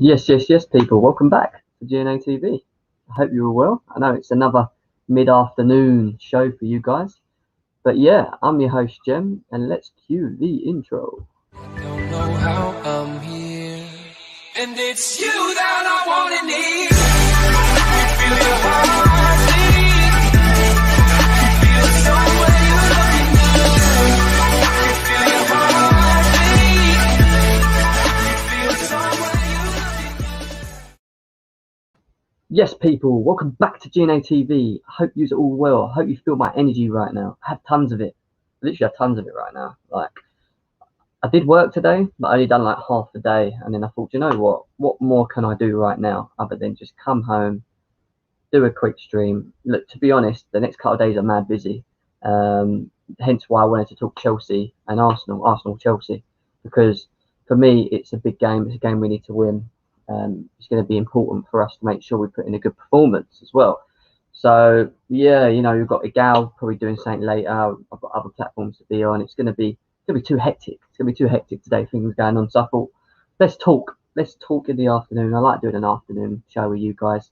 Yes, people. Welcome back to GNA TV. I hope you're all well. I know it's another mid-afternoon show for you guys. But yeah, I'm your host, Jem, and let's cue the intro. Don't know how I'm here, and it's you that I want and need. You feel your heartbeat, feel somewhere you're looking good. You feel your heartbeat, feel somewhere you're looking good. Yes, people. Welcome back to GNA TV. I hope you're all well. I hope you feel my energy right now. I have tons of it. Literally have tons of it right now. I did work today, but I only done like half the day, and then I thought, you know what? What more can I do right now other than just come home, do a quick stream? Look, to be honest, the next couple of days are mad busy. Hence why I wanted to talk Chelsea and Arsenal Chelsea, because for me it's a big game. It's a game we need to win. It's going to be important for us to make sure we put in a good performance as well. So yeah, you've got Igal probably doing something later. I've got other platforms to be on. It's going to be too hectic. It's going to be too hectic today. Things going on. So I thought, let's talk. Let's talk in the afternoon. I like doing an afternoon show with you guys.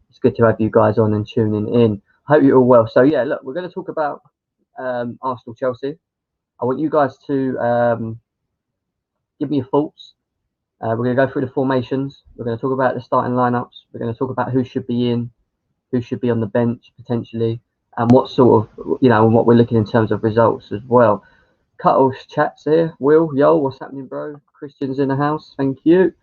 It's good to have you guys on and tuning in. I hope you're all well. So yeah, look, we're going to talk about Arsenal Chelsea. I want you guys to give me your thoughts. We're going to go through the formations. We're going to talk about the starting lineups. We're going to talk about who should be in, who should be on the bench potentially, and what sort of, and what we're looking in terms of results as well. Cuttle's chats here. Will, yo, what's happening, bro? Christian's in the house. Thank you.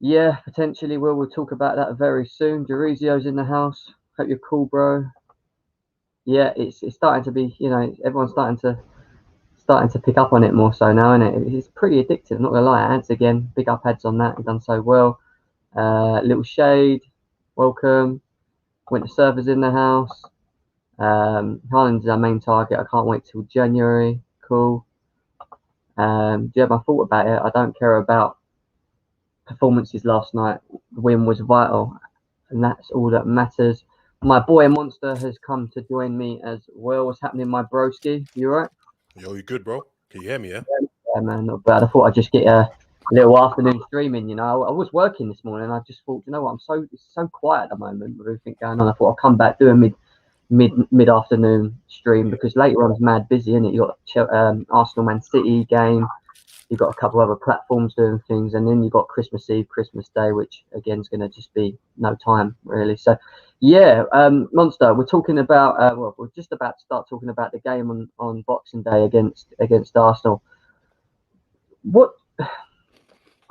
Yeah, potentially we'll talk about that very soon. Durizio's in the house. Hope you're cool, bro. Yeah, it's starting to be, everyone's starting to pick up on it more so now, isn't it? It's pretty addictive, I'm not gonna lie. Ads again, big up ads on that. You've done so well. Little Shade, welcome. Winter Server's in the house. Haaland's our main target. I can't wait till January. Cool. Do you have my thought about it? I don't care about performances last night. The win was vital, and that's all that matters. My boy Monster has come to join me as well. What's happening, my broski? You alright? Yo, you good, bro? Can you hear me, yeah? Yeah, man, not bad. I thought I'd just get a little afternoon streaming, I was working this morning. I just thought, what, it's so quiet at the moment with everything going on. I thought I'll come back, do a mid afternoon stream, because later on it's mad busy, isn't it? You got Arsenal Man City game. You've got a couple other platforms doing things, and then you've got Christmas Eve, Christmas Day, which again is going to just be no time really. So, yeah, Monster, we're talking about we're just about to start talking about the game on Boxing Day against Arsenal. What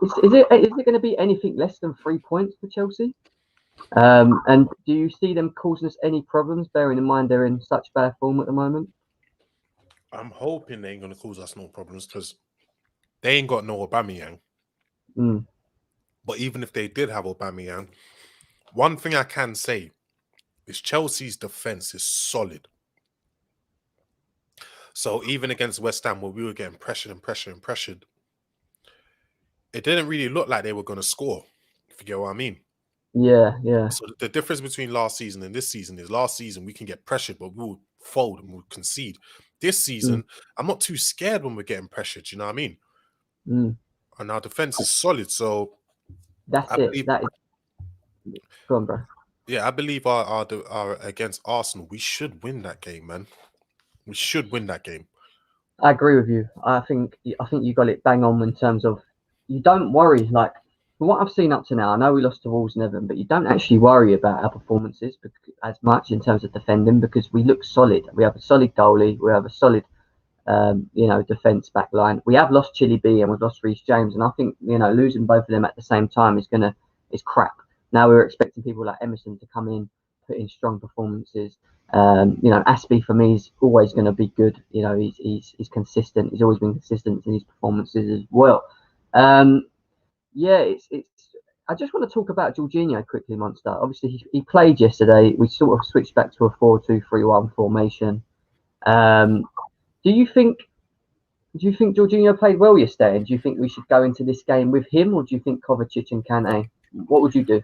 is it going to be anything less than 3 points for Chelsea? And do you see them causing us any problems, bearing in mind they're in such bad form at the moment? I'm hoping they ain't going to cause us no problems, because they ain't got no Aubameyang. But even if they did have Aubameyang, one thing I can say is Chelsea's defense is solid. So even against West Ham, where we were getting pressured, it didn't really look like they were going to score, if you get what I mean. Yeah. So the difference between last season and this season is last season we can get pressured, but we'll fold and we'll concede. This season, I'm not too scared when we're getting pressured, you know what I mean? And our defense is solid, so that's it. That is. Go on, bro. Yeah, I believe our against Arsenal, we should win that game, man. We should win that game. I agree with you. I think you got it bang on in terms of, you don't worry. Like, from what I've seen up to now, I know we lost to Wolves and Everton, but you don't actually worry about our performances as much in terms of defending, because we look solid. We have a solid goalie. We have a solid, defense back line. We have lost Chile B and we've lost Reece James, and I think losing both of them at the same time is crap. Now we're expecting people like Emerson to come in, put in strong performances. Aspie for me is always going to be good. He's consistent. He's always been consistent in his performances as well. It's. I just want to talk about Jorginho quickly, Monster. Obviously, he played yesterday. We sort of switched back to a 4-2-3-1 formation. Do you think Jorginho played well yesterday? And do you think we should go into this game with him, or do you think Kovacic and Kante? What would you do?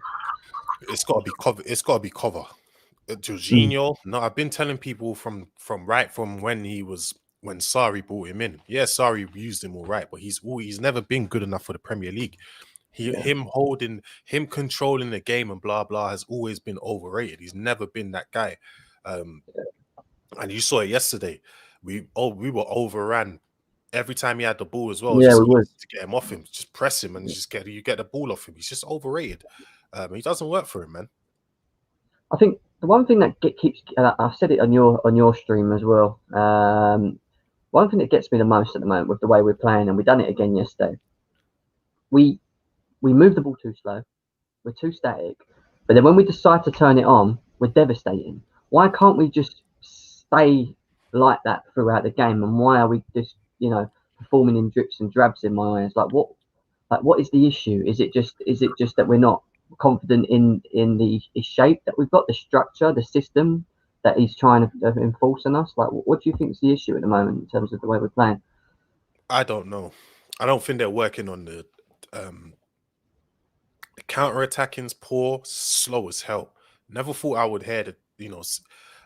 It's got to be cover. Jorginho. No, I've been telling people from when he was when Sarri brought him in. Yeah, Sarri used him all right, but he's never been good enough for the Premier League. Him controlling the game and blah blah has always been overrated. He's never been that guy. And you saw it yesterday. We were overran every time he had the ball as well. Yeah, Just we was. to get him off him, just press him and just get the ball off him. He's just overrated. He doesn't work for him, man. I think the one thing that keeps, I've said it on your stream as well. One thing that gets me the most at the moment with the way we're playing, and we done it again yesterday. We move the ball too slow. We're too static. But then when we decide to turn it on, we're devastating. Why can't we just stay like that throughout the game? And why are we just, performing in drips and drabs in my eyes? Like what is the issue? Is it just that we're not confident in the shape that we've got, the structure, the system that he's trying to enforce on us? Like, what do you think is the issue at the moment in terms of the way we're playing? I don't know. I don't think they're working on the counter-attacking's poor, slow as hell. Never thought I would hear that,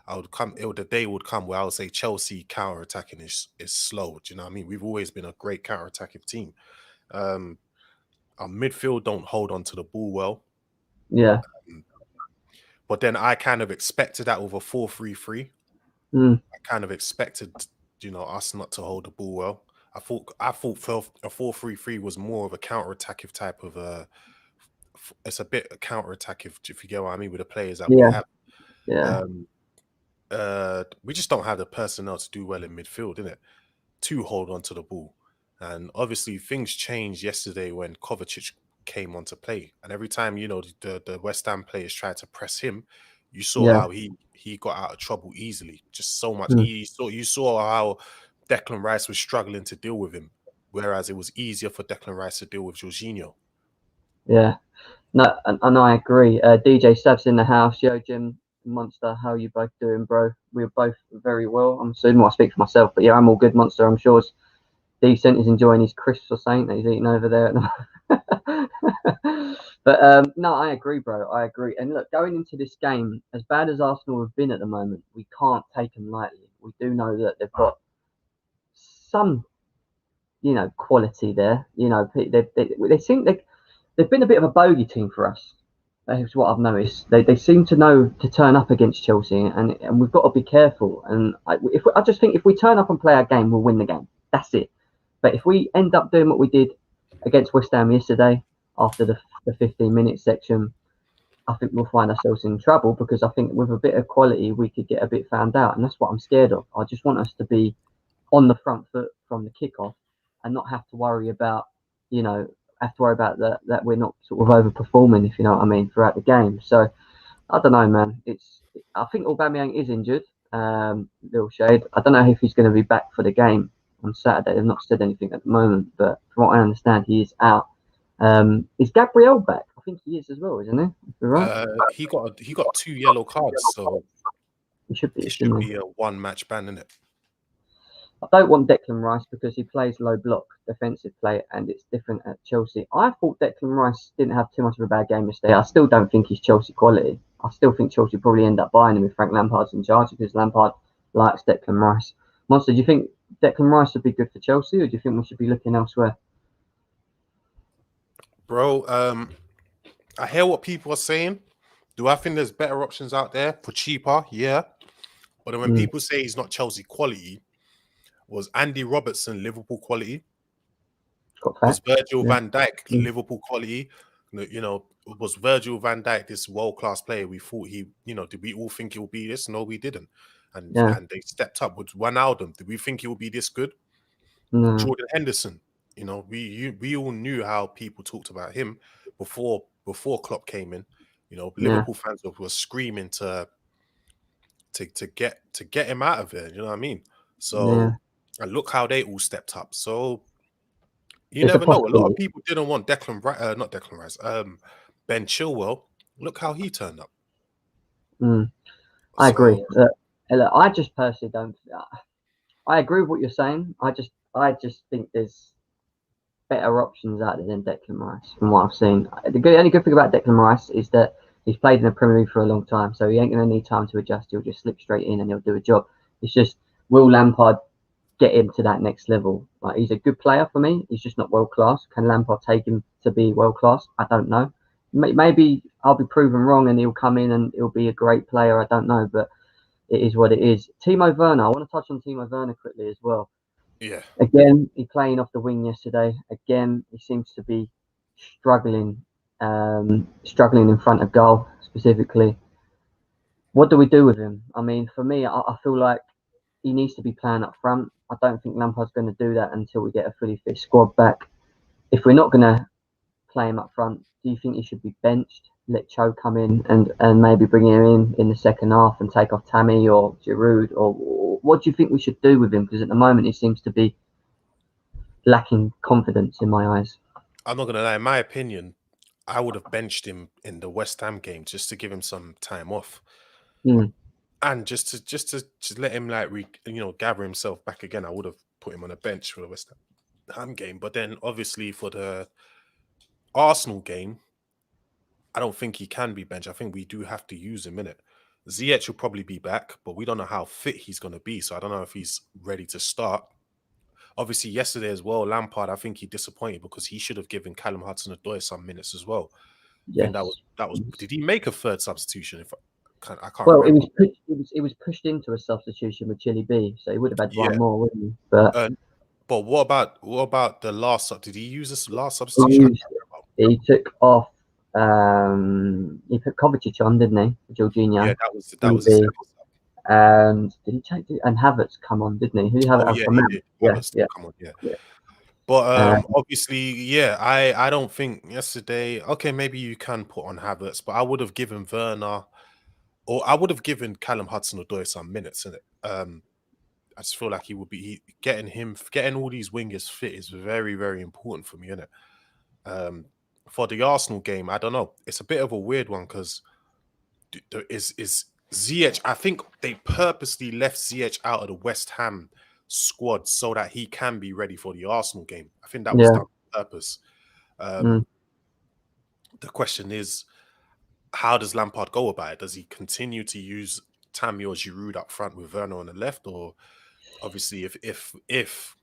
I would come, the day would come where I would say Chelsea counter-attacking is slow. Do you know what I mean? We've always been a great counter-attacking team. Our midfield don't hold on to the ball well. Yeah. But then I kind of expected that with a 4-3-3. I kind of expected, us not to hold the ball well. I thought a 4-3-3 was more of a counter-attacking type of it's a bit counter-attacking, if you get what I mean, with the players that we have. Yeah. We just don't have the personnel to do well in midfield, innit? To hold on to the ball. And obviously things changed yesterday when Kovacic came on to play. And every time, the West Ham players tried to press him, you saw how he got out of trouble easily. Just so much. You saw how Declan Rice was struggling to deal with him, whereas it was easier for Declan Rice to deal with Jorginho. Yeah. No, and I agree. DJ Sab's in the house. Yo, Jim, Monster, how are you both doing, bro? We're both very well. I'm assuming I speak for myself, but yeah, I'm all good, Monster. I'm sure it's decent. He's enjoying his crisps or something that he's eating over there. But no, I agree, bro. I agree. And look, going into this game, as bad as Arsenal have been at the moment, we can't take them lightly. We do know that they've got some, quality there. They seem they've been a bit of a bogey team for us. That's what I've noticed. They seem to know to turn up against Chelsea, and we've got to be careful. And I just think if we turn up and play our game, we'll win the game. That's it. But if we end up doing what we did against West Ham yesterday after the 15-minute section, I think we'll find ourselves in trouble, because I think with a bit of quality we could get a bit found out, and that's what I'm scared of. I just want us to be on the front foot from the kickoff and not have to worry about, that we're not sort of overperforming, if you know what I mean, throughout the game. So I don't know, man. I think Aubameyang is injured. Little shade. I don't know if he's going to be back for the game on Saturday. They've not said anything at the moment, but from what I understand, he is out. Is Gabriel back? I think he is as well, isn't he? Right? He got 2 yellow cards, so it should be a 1-match ban, isn't it? I don't want Declan Rice because he plays low block defensive play, and it's different at Chelsea. I thought Declan Rice didn't have too much of a bad game yesterday. I still don't think he's Chelsea quality. I still think Chelsea probably end up buying him if Frank Lampard's in charge, because Lampard likes Declan Rice. Monster, do you think Declan Rice would be good for Chelsea, or do you think we should be looking elsewhere? Bro, I hear what people are saying. Do I think there's better options out there for cheaper? Yeah. But when people say he's not Chelsea quality, was Andy Robertson Liverpool quality? Was Virgil van Dijk Liverpool quality? Was Virgil van Dijk this world-class player? We thought did we all think he would be this? No, we didn't. And they stepped up. With Wijnaldum, did we think he would be this good? No. Jordan Henderson, we all knew how people talked about him before Klopp came in. Liverpool fans were screaming to get him out of there. You know what I mean? So and look how they all stepped up. So you never know. A lot of people didn't want not Declan Rice, Ben Chilwell. Look how he turned up. I agree. Look, I just personally don't. I agree with what you're saying. I just think there's better options out there than Declan Rice from what I've seen. The only good thing about Declan Rice is that he's played in the Premier League for a long time, so he ain't going to need time to adjust. He'll just slip straight in and he'll do a job. It's just, will Lampard get him to that next level. Like, he's a good player for me. He's just not world class. Can Lampard take him to be world class? I don't know. Maybe I'll be proven wrong and he'll come in and he'll be a great player. I don't know, but it is what it is. Timo Werner. I want to touch on Timo Werner quickly as well. Yeah. Again, he playing off the wing yesterday. Again, he seems to be struggling in front of goal specifically. What do we do with him? I mean, for me, I feel like he needs to be playing up front. I don't think Lampard's going to do that until we get a fully fit squad back. If we're not going to play him up front, do you think he should be benched? Let Cho come in and maybe bring him in the second half and take off Tammy or Giroud? Or what do you think we should do with him? Because at the moment he seems to be lacking confidence in my eyes. I'm not going to lie. In my opinion, I would have benched him in the West Ham game just to give him some time off. And just to let him gather himself back again. I would have put him on a bench for the West Ham game. But then obviously for the Arsenal game, I don't think he can be benched. I think we do have to use him in it. Ziyech will probably be back, but we don't know how fit he's going to be. So I don't know if he's ready to start. Obviously, yesterday as well, Lampard, I think he disappointed because he should have given Callum Hudson-Odoi some minutes as well. Yes. And that was. Did he make a third substitution? I can't well, remember. It was pushed into a substitution with Chile B, so he would have had one more, wouldn't he? But what about the last? Did he use this last substitution? He took off. He put Kovacic on, didn't he? Jorginho. Yeah, that was his and did he take and Havertz come on, didn't he? Who had he did. Yeah. Come on, yeah. But obviously, I don't think yesterday. Okay, maybe you can put on Havertz, but I would have given Werner, or I would have given Callum Hudson-Odoi some minutes in it. I just feel like he would be getting all these wingers fit is very, very important for me, isn't it? For the Arsenal game, I don't know. It's a bit of a weird one because is Ziyech. I think they purposely left Ziyech out of the West Ham squad so that he can be ready for the Arsenal game. I think that was done on purpose. The question is, how does Lampard go about it? Does he continue to use Tammy or Giroud up front with Werner on the left, or obviously if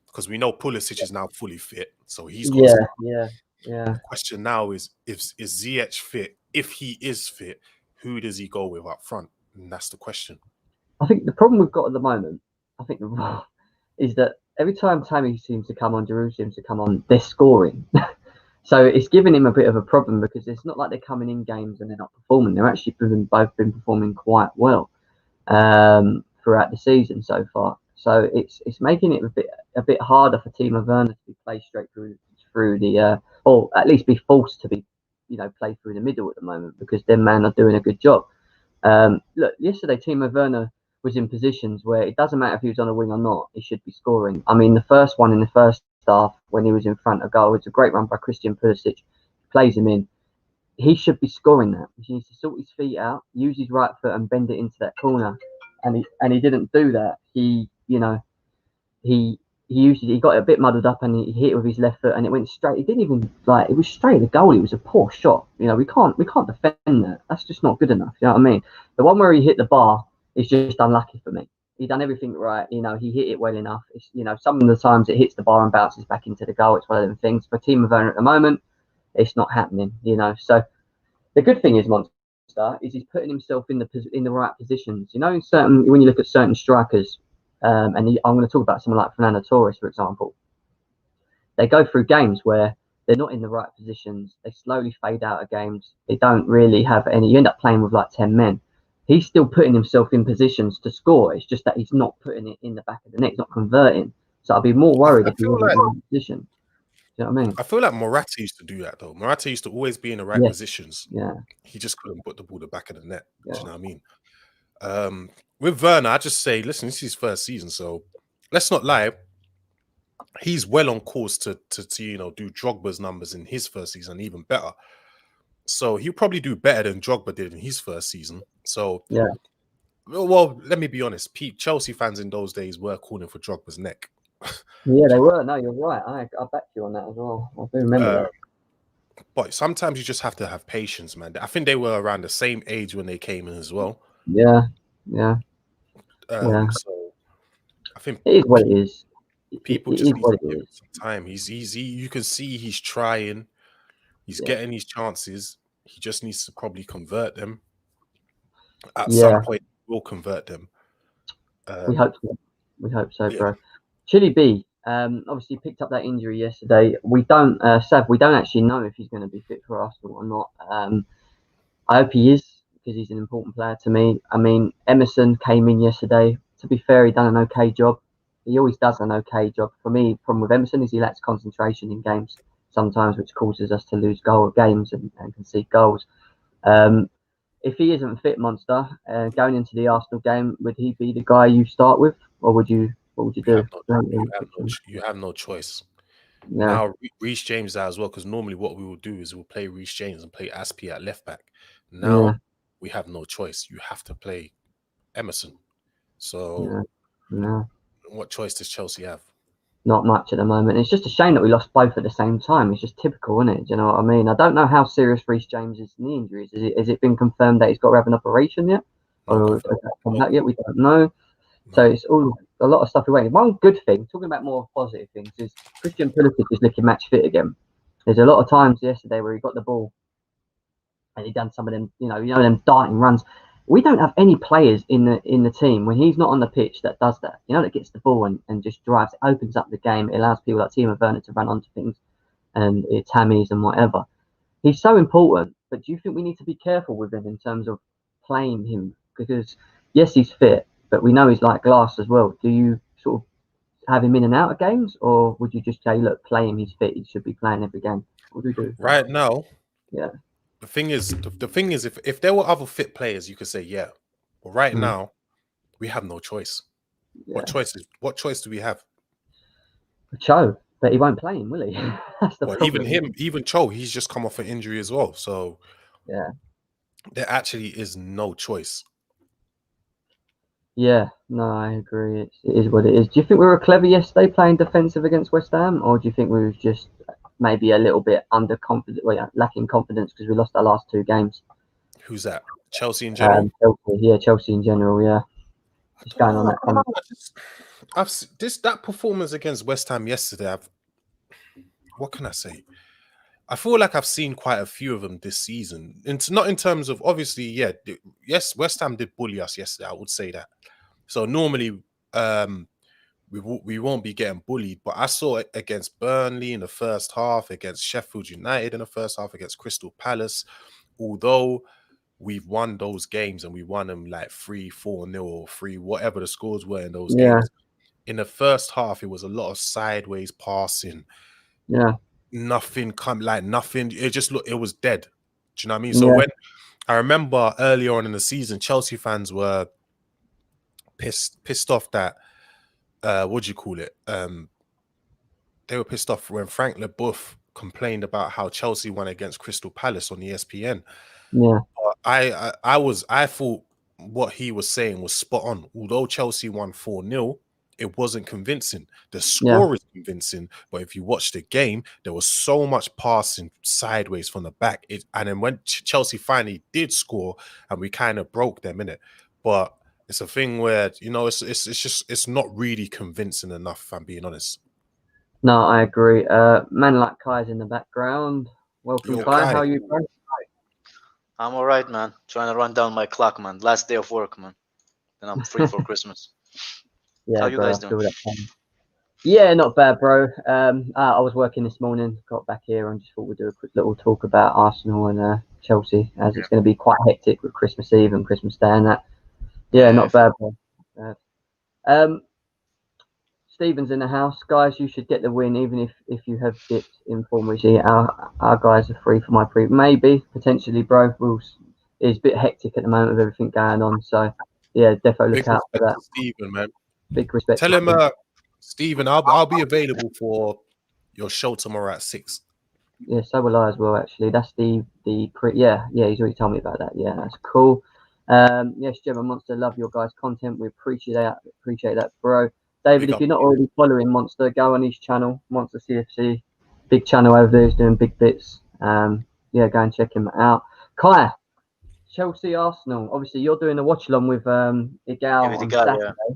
because we know Pulisic is now fully fit, so he's got to start. The question now is Ziyech fit? If he is fit, who does he go with up front? And that's the question. I think the problem we've got at the moment, is that every time Tammy seems to come on, Giroud seems to come on, they're scoring. So it's giving him a bit of a problem because it's not like they're coming in games and they're not performing. They're actually both been performing quite well throughout the season so far. So it's making it a bit harder for Timo Werner to be played straight through the or at least be forced to be played through the middle at the moment because their men are doing a good job. Look, yesterday Timo Werner was in positions where it doesn't matter if he was on a wing or not, he should be scoring. I mean, the first one in the first half when he was in front of goal, it's a great run by Christian Pulisic, plays him in. He should be scoring that. He needs to sort his feet out, use his right foot and bend it into that corner. And he didn't do that. He got a bit muddled up and he hit it with his left foot and it went straight. He didn't even it was straight at the goal. It was a poor shot. We can't defend that. That's just not good enough. You know what I mean? The one where he hit the bar is just unlucky for me. He done everything right. He hit it well enough. It's, some of the times it hits the bar and bounces back into the goal. It's one of them things. For Timo Werner at the moment, it's not happening. So the good thing is, Monster, is he's putting himself in the right positions. When you look at certain strikers, I'm going to talk about someone like Fernando Torres, for example. They go through games where they're not in the right positions. They slowly fade out of games. They don't really have any. You end up playing with like 10 men. He's still putting himself in positions to score. It's just that he's not putting it in the back of the net. He's not converting. So I'd be more worried if he wasn't in the position. You know what I mean? I feel like Morata used to do that though. Morata used to always be in the right positions. Yeah. He just couldn't put the ball in the back of the net. Do you know what I mean? With Werner, I just say, listen, this is his first season, so let's not lie. He's well on course to do Drogba's numbers in his first season, even better. So he'll probably do better than Drogba did in his first season. So well, let me be honest. Chelsea fans in those days were calling for Drogba's neck. Yeah, they were. No, you're right. I back you on that as well. I do remember that. But sometimes you just have to have patience, man. I think they were around the same age when they came in as well. Yeah. So I think it is what it is. People it just is need what to it give him is. some time. You can see he's trying. He's Yeah. getting his chances. He just needs to probably convert them. At some Yeah. point, we'll convert them. We hope so. We hope so, Yeah. bro. Chili B, obviously picked up that injury yesterday. We don't, Sav, we don't actually know if he's going to be fit for Arsenal or not. I hope he is because he's an important player to me. I mean, Emerson came in yesterday. To be fair, he done an okay job. He always does an okay job. For me, the problem with Emerson is he lacks concentration in games sometimes, which causes us to lose games and concede goals. Um, if he isn't fit, Monster, going into the Arsenal game, would he be the guy you start with, or would you? What would you You have do? no, you have no choice. Yeah, Now Reece James out as well, because normally what we will do is we'll play Reece James and play Aspi at left back. yeah, Now we have no choice. You have to play Emerson. So yeah, yeah. what choice does Chelsea have? Not much at the moment. It's just a shame that we lost both at the same time. It's just typical, isn't it? Do you know what I mean? I don't know how serious Reece James's knee injury is. Has it been confirmed that he's got to have an operation yet? Not Or has confirmed. that come Not back yet? We confirmed. don't know. So No. it's all a lot of stuff we're waiting. One good thing, talking about more positive things, is Christian Pulisic is looking match fit again. There's a lot of times yesterday where he got the ball and he done some of them, them darting runs. We don't have any players in the team when he's not on the pitch that does that. That gets the ball and just drives, it opens up the game. It allows people like Timo Werner to run onto things and Tammy's and whatever. He's so important, but do you think we need to be careful with him in terms of playing him? Because yes, he's fit, but we know he's like glass as well. Do you sort of have him in and out of games, or would you just say, look, play him, he's fit, he should be playing every game? What do we do? Right now, Yeah. the thing is, if there were other fit players, you could say yeah. But right Mm, now, we have no choice. yeah. What choice do we have? Cho, but he won't play him, will he? That's the Well, even problem. him, even Cho, he's just come off an injury as well. So Yeah. there actually is no choice. Yeah, no, I agree. It is what it is. Do you think we were clever yesterday playing defensive against West Ham, or do you think we were just maybe a little bit underconfident, lacking confidence because we lost our last two games? Who's that? Chelsea in general? Chelsea in general, yeah. I Just don't going on know. that comment. That performance against West Ham yesterday. What can I say? I feel like I've seen quite a few of them this season. It's not in terms of obviously, yes, West Ham did bully us yesterday. I would say that. So normally, we won't be getting bullied, but I saw it against Burnley in the first half, against Sheffield United in the first half, against Crystal Palace. Although we've won those games and we won them like 3-4-0 or 3, whatever the scores were in those Yeah, games. In the first half, it was a lot of sideways passing. yeah, Nothing. It just looked. It was dead. Do you know what I mean? So yeah, when I remember earlier on in the season, Chelsea fans were pissed off that what do you call it? They were pissed off when Frank LeBoeuf complained about how Chelsea won against Crystal Palace on ESPN. yeah, But I thought what he was saying was spot on. Although Chelsea won 4-0, it wasn't convincing. The yeah. score is convincing, but if you watch the game, there was so much passing sideways from the back. And then when Chelsea finally did score, and we kind of broke them in it, but it's a thing where it's not really convincing enough. If I'm being honest. No, I agree. Man like Kai's in the background. Welcome, Yo, Kai. How Kai, are you, bro? I'm alright, man. Trying to run down my clock, man. Last day of work, man. Then I'm free for Christmas. How Yeah, you bro. guys I doing? feel that pain. Yeah, not bad, bro. I was working this morning, got back here, and just thought we'd do a quick little talk about Arsenal and Chelsea, as it's going to be quite hectic with Christmas Eve and Christmas Day and that. Yeah, Yeah. not bad, bro. Stephen's in the house, guys. You should get the win, even if you have dipped in form. We see our guys are free for my pre. Maybe potentially, bro. It's a bit hectic at the moment with everything going on. So yeah, defo big look out for respect that. to Stephen, man. Big respect. Tell to him, Stephen. Stephen, I'll be available for your show tomorrow at 6. Yeah, so will I as well. Actually, that's the pre. Yeah, he's already told me about that. Yeah, that's cool. Yes, Gemma Monster, love your guys' content. We appreciate that, bro. David, Big if up. you're not already following Monster, go on his channel, Monster CFC. Big channel over there. He's doing big bits. Yeah, go and check him out. Kai, Chelsea Arsenal. Obviously, you're doing a watch along with Yeah, Igal with the on guy, Saturday. yeah.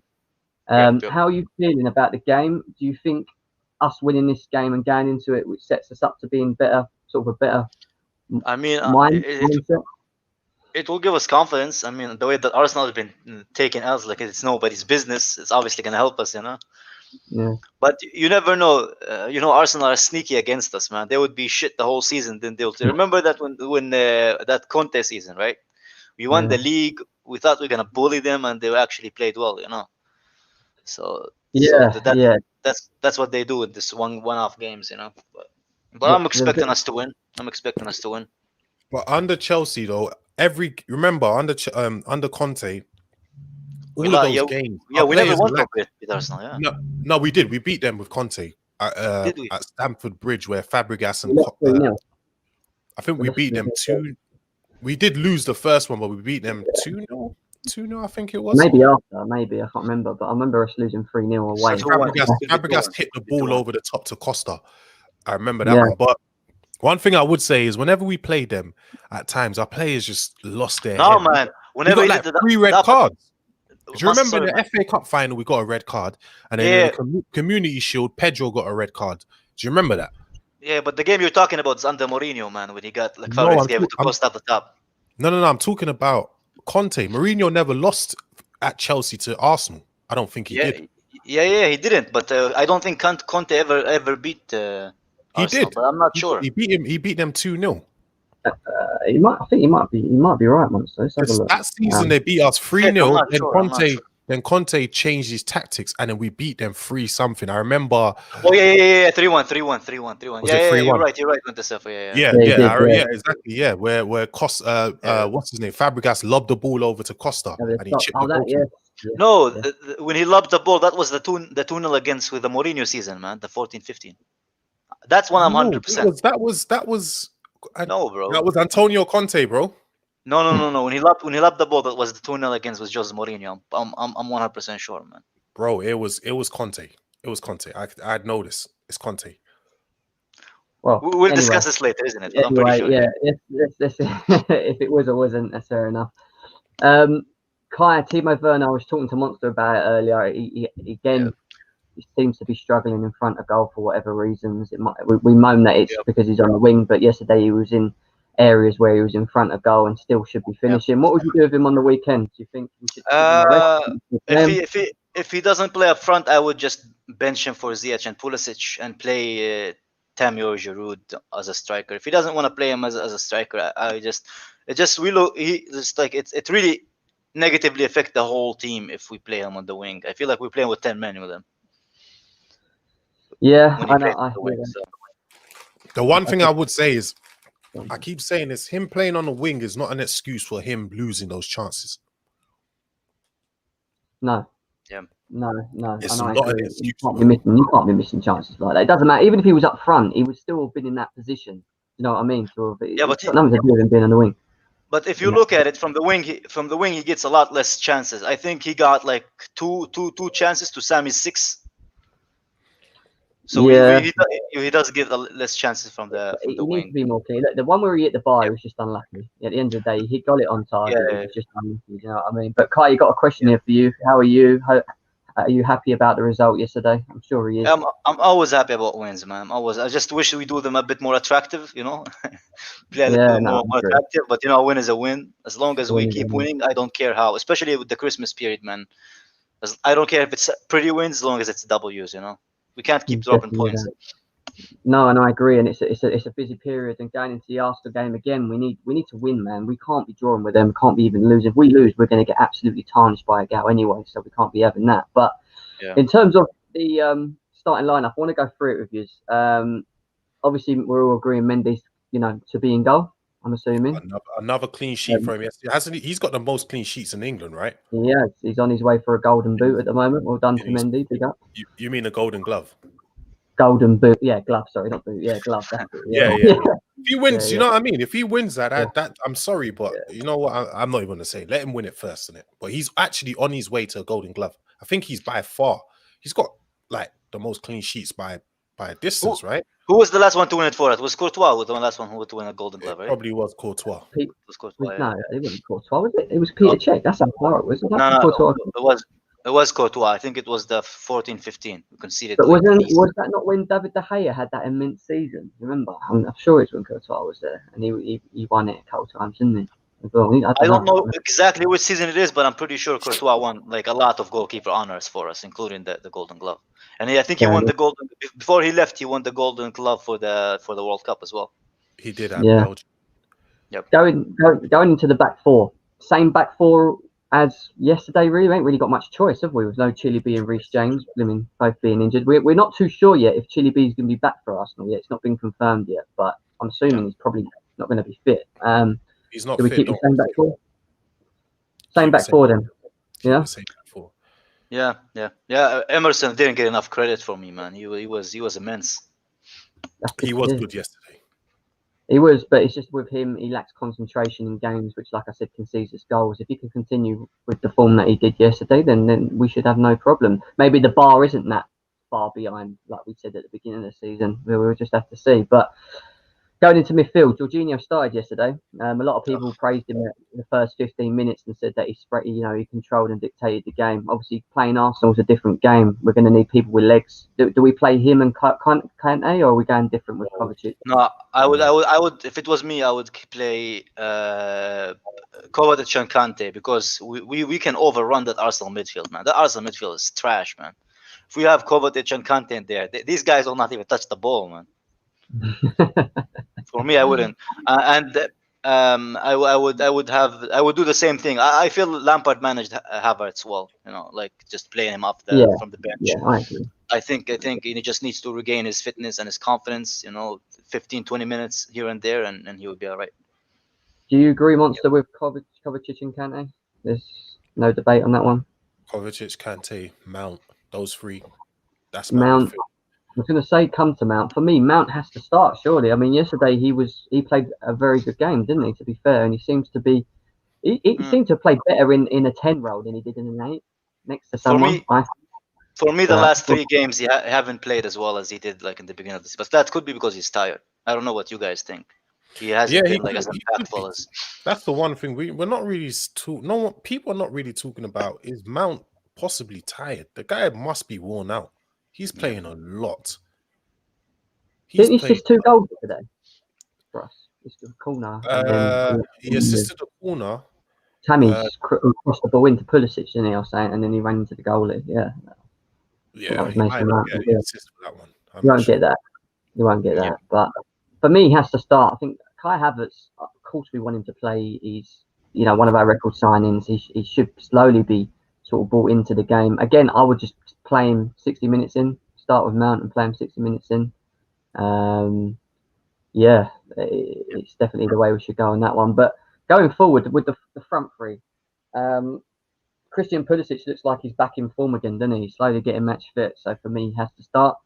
Yep. How are you feeling about the game? Do you think us winning this game and going into it, which sets us up to being better, sort of a better I mean, mindset? it will give us confidence. I mean, the way that Arsenal has been taking L's like it's nobody's business, it's obviously going to help us, you know. Yeah. But you never know. Arsenal are sneaky against us, man. They would be shit the whole season. Then they'll remember that when that Conte season, right? We won the league. We thought we were gonna bully them, and they actually played well, you know. So that's what they do with this one-off games, you know. But I'm expecting us to win. I'm expecting us to win. But under Chelsea, though, remember under Conte, all of those games. Yeah, we never won with Arsenal. Yeah. No, we did. We beat them with Conte Did we? at Stamford Bridge, where Fabregas and I think we beat them 2. We did lose the first one, but we beat them 2-0. 2-0, I think it was. Maybe after, maybe I can't remember, but I remember us losing 3-0 away. So Fabregas hit the ball over the top to Costa. I remember that one. But one thing I would say is, whenever we played them, at times our players just lost their head. Man. Whenever we got like 3 red cards. Do you remember in the FA Cup final we got a red card, and then in the Community Shield, Pedro got a red card? Do you remember that? Yeah, but the game you're talking about is under Mourinho, man, when he got like Fabregas gave it to Costa at the top. No. I'm talking about Conte. Mourinho never lost at Chelsea to Arsenal. I don't think he did. Yeah, he didn't. But I don't think Conte ever beat. He Arsenal, did. But I'm not sure. He beat them 2-0. I think he might be right, Monster. Let's have a look. That season they beat us 3-0. Then Conte changed his tactics, and then we beat them 3-something. I remember. Oh yeah, 3-1. Yeah, you're right, Winterself. Yeah, exactly. Yeah, where Costa, what's his name? Fabregas lobbed the ball over to Costa, and he chipped the ball. No, when he lobbed the ball, that was the 2-0 against with the Mourinho season, man, the 14-15. That's one I'm 100%. That was. No, bro. That was Antonio Conte, bro. No. When he lobbed the ball, that was the 2-0 against with Jose Mourinho. I'm 100% sure, man. Bro, it was Conte. It was Conte. I'd noticed. It's Conte. Well, we'll discuss this later, isn't it? Anyway, I'm pretty sure. Yeah. If it was or wasn't, that's fair enough. Kai, Timo Werner, I was talking to Monster about it earlier. He seems to be struggling in front of goal for whatever reasons. We moan that it's because he's on the wing, but yesterday he was in areas where he was in front of goal and still should be finishing. What would you do with him on the weekend? Do you think we should? If he doesn't play up front, I would just bench him for Ziyech and Pulisic and play Tammy or Giroud as a striker. If he doesn't want to play him as a striker, it really negatively affect the whole team if we play him on the wing. I feel like we're playing with 10 men with him. Yeah, I know. The one thing I would say is, I keep saying this, him playing on the wing is not an excuse for him losing those chances. No. Yeah. No. It's not an excuse. You can't be missing chances like that. It doesn't matter. Even if he was up front, he would still have been in that position. You know what I mean? But it's got nothing to do with him being on the wing. But if you look at it from the wing, he gets a lot less chances. I think he got like two chances to Sammy's 6. So he does get less chances from the wing. He needs to be more clear. The one where he hit the bar, he was just unlucky. At the end of the day, he got it on target. It was just unlucky. You know what I mean? But Kai, you got a question here for you. How are you? Are you happy about the result yesterday? I'm sure he is. I'm always happy about wins, man. I just wish we do them a bit more attractive. You know, play a little more attractive. But a win is a win. As long as we keep winning, I don't care how. Especially with the Christmas period, man. I don't care if it's pretty wins, as long as it's W's. We can't keep dropping points. No, and I agree. And it's a busy period. And going into the Arsenal game again, we need to win, man. We can't be drawing with them. Can't be even losing. If we lose, we're going to get absolutely tarnished by a gal anyway. So we can't be having that. But in terms of the starting lineup, I want to go through it with you. Obviously, we're all agreeing Mendy's, to be in goal. I'm assuming another clean sheet for him. Hasn't he? He's got the most clean sheets in England, right? Yeah, he's on his way for a golden boot at the moment. Well done to Mendy. Big up. You mean a golden glove? Golden boot, glove. Sorry, not boot. Yeah, glove. That's it. Yeah. If he wins, you know what I mean. If he wins that I'm sorry, but you know what? I'm not even gonna say. Let him win it first, innit? But he's actually on his way to a golden glove. I think he's by far. He's got like the most clean sheets by a distance, right? Who was the last one to win it for us? Was Courtois was the last one who would win a golden glove, right? Probably was Courtois. No, it wasn't Courtois, was it? It was Peter Cech. That's how far it was. No, it was. It was Courtois. I think it was the 14-15. We conceded. But like, was that not when David De Gea had that immense season? Remember? I'm sure it's when Courtois was there, and he won it a couple times, didn't he? Well, I don't know exactly which season it is, but I'm pretty sure Courtois won like a lot of goalkeeper honors for us, including the Golden Glove. And I think he won the golden before he left. He won the Golden Glove for the World Cup as well. He did at Yeah. Belgium. Yep. Going into the back four, same back four as yesterday. Really, we ain't really got much choice, have we? With no Chile B and Reece James, both being injured. We're not too sure yet if Chile B is going to be back for Arsenal yet. It's not been confirmed yet, but I'm assuming he's probably not going to be fit. He's not. Do we fit, keep the same back four? Same back four then. Yeah. Yeah. Emerson didn't get enough credit for me, man. He was immense. He was good yesterday. He was, but it's just with him, he lacks concentration in games, which, like I said, concedes us goals. If he can continue with the form that he did yesterday, then we should have no problem. Maybe the bar isn't that far behind, like we said at the beginning of the season. We'll just have to see. But going into midfield, Jorginho started yesterday. A lot of people praised him at the first 15 minutes and said that he controlled and dictated the game. Obviously, playing Arsenal is a different game. We're going to need people with legs. Do we play him and Kante, or are we going different with Kovacic? No, I would. If it was me, I would play Kovacic and Kante because we can overrun that Arsenal midfield, man. That Arsenal midfield is trash, man. If we have Kovacic and Kante in there, these guys will not even touch the ball, man. For me, I wouldn't, I would do the same thing. I feel Lampard managed Havertz well, like just playing him off from the bench. Yeah, I agree. I think he just needs to regain his fitness and his confidence. 15-20 minutes here and there, and he will be all right. Do you agree, Monster, with Kovacic and Kante? There's no debate on that one. Kovacic, Kante, Mount, those three. That's Mount. I was going to say come to Mount. For me, Mount has to start, surely. I mean, yesterday he played a very good game, didn't he, to be fair? And he seems to be... He seemed to have played better in a 10 role than he did in an 8 next to someone. For me, the last 3 games, he haven't played as well as he did like in the beginning of this. But that could be because he's tired. I don't know what you guys think. He hasn't been like as impactful as... That's the one thing we're not really... people are not really talking about is Mount possibly tired. The guy must be worn out. He's playing a lot. Didn't he assist 2 goals today for us? It's the corner. He assisted a corner. Tammy crossed the ball into Pulisic, didn't he? I was saying, and then he ran into the goalie. Yeah. Yeah, he might get an assist for that one. You won't get that. You won't get that. But for me, he has to start. I think Kai Havertz, of course, we want him to play. He's, one of our record signings. He should slowly be sort of brought into the game. Again, I would just play him 60 minutes in, start with Mount and play him 60 minutes in. It's definitely the way we should go on that one. But going forward with the front three, Christian Pulisic looks like he's back in form again, doesn't he? He's slowly getting match fit. So for me, he has to start.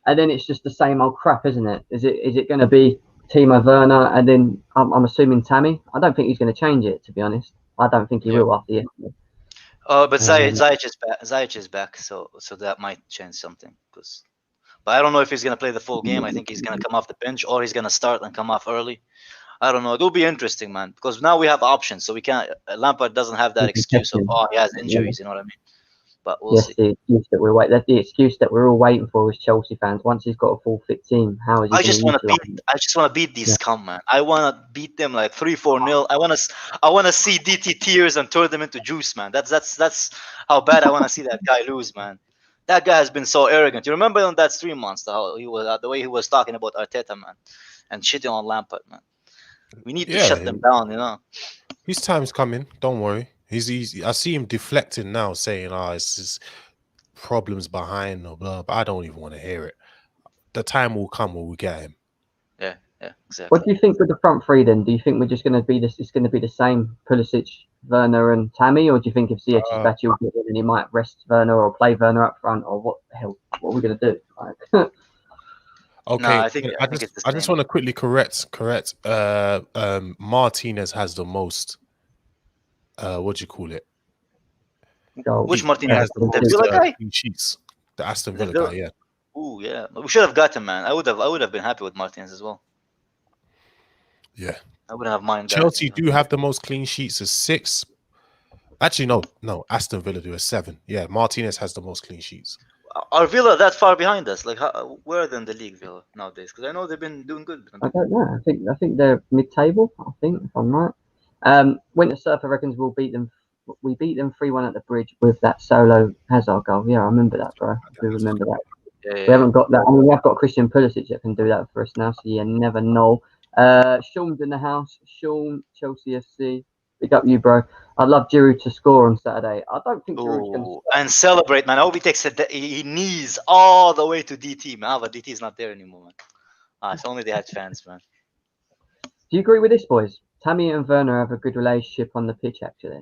And then it's just the same old crap, isn't it? Is it going to be Timo Werner and then I'm assuming Tammy? I don't think he's going to change it, to be honest. I don't think he will after yesterday. But Ziyech is back, so that might change something. But I don't know if he's gonna play the full game. I think he's gonna come off the bench, or he's gonna start and come off early. I don't know. It'll be interesting, man, because now we have options, so we can't. Lampard doesn't have that excuse of he has injuries. You know what I mean? But we'll see. The excuse that that's the excuse that we're all waiting for as Chelsea fans. Once he's got a full fit team, how is he? I just want to beat these scum, man. I want to beat them like 3-4-0. I want to see DT tears and turn them into juice, man. That's how bad I want to see that guy lose, man. That guy has been so arrogant. You remember on that stream, Monster, how he was the way he was talking about Arteta, man, and shitting on Lampard, man. We need to shut them down, His time's coming. Don't worry. He's easy. I see him deflecting now, saying, it's just problems behind or blah, but I don't even want to hear it. The time will come when we get him. Yeah, exactly. What do you think with the front three then? Do you think we're just going to be this? It's going to be the same Pulisic, Werner, and Tammy, or do you think if Ziyech is better, then he might rest Werner or play Werner up front, or what the hell? What are we going to do? Okay, no, I just want to quickly correct. Martinez has the most. What do you call it? Which Martinez? The Villa guy? Clean sheets. The Aston Villa guy, yeah. Oh yeah, we should have got him, man. I would have been happy with Martinez as well. Yeah, I wouldn't have minded. Chelsea do have the most clean sheets as 6. Actually, no. Aston Villa do a 7. Yeah, Martinez has the most clean sheets. Are Villa that far behind us? Like, where are they in the league, Villa, nowadays? Because I know they've been doing good. I don't know. I think they're mid-table. I think, if I'm right. Winter Surfer reckons we'll beat them. We beat them 3-1 at the Bridge with that solo Hazard goal. Yeah, I remember that, bro. I do remember that. Yeah. We haven't got that. I mean, we have got Christian Pulisic that can do that for us now. So you never know. Sean's in the house. Sean, Chelsea FC. Big up you, bro. I'd love Giroud to score on Saturday. I don't think Giroud's going to Ooh, and celebrate, man. I hope he takes he knees all the way to DT, man. But DT is not there anymore, man. If only they had fans, man. Do you agree with this, boys? Tammy and Werner have a good relationship on the pitch, actually.